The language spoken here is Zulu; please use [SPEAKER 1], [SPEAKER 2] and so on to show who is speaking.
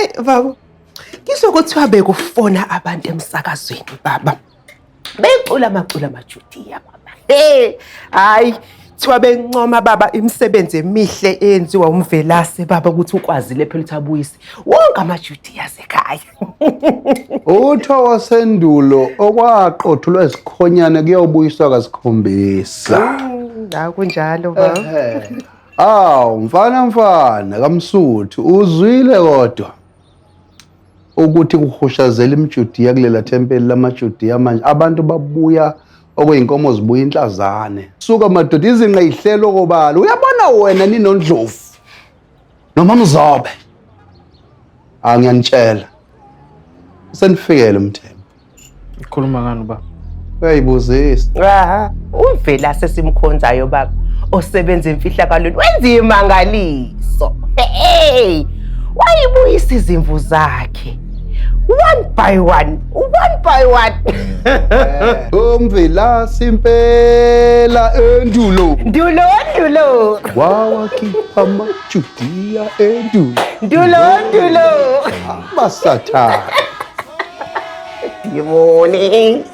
[SPEAKER 1] Hayi baba. Ngizokuthiwa bekufona abantu emsakazweni baba. Becula amaculo AmaJudiya baba. Hayi, thiwa bencoma baba imisebenzi emihle eyenziwa uMvelase baba ukuthi ukwazile phela ukuthi abuyise wonke AmaJudiya asekhaya.
[SPEAKER 2] Utho wasendulo okwaqothulwa isikhonyane kuyobuyiswa kasikhombisa.
[SPEAKER 1] La kunjalo baba.
[SPEAKER 2] Mfana kaMsuthu uzwile kodwa ukuthi kuhushazela imiJudiya kulela thempeli lamaJudiya manje abantu babuya okuyinkomo zibuya inhlazane. Suka madoda izinqa ihlelo kobala. Uyabona wena ninondlovu noma Mzobe. Ngiyanitshela. Senifikele Mthembu.
[SPEAKER 3] Ukhuluma ngani baba?
[SPEAKER 2] Uyayibuzisa.
[SPEAKER 1] Umvelase simkhonzayo baba osebenza emfihlakalweni wenza imangaliso. Wayibuyisa izimvu zakhe. One by one.
[SPEAKER 2] Umvelase impela endulo.
[SPEAKER 1] Ndulo.
[SPEAKER 2] Wawakhipha AmaJudiya endulo.
[SPEAKER 1] Ndulo.
[SPEAKER 2] Basathana.
[SPEAKER 1] Good morning.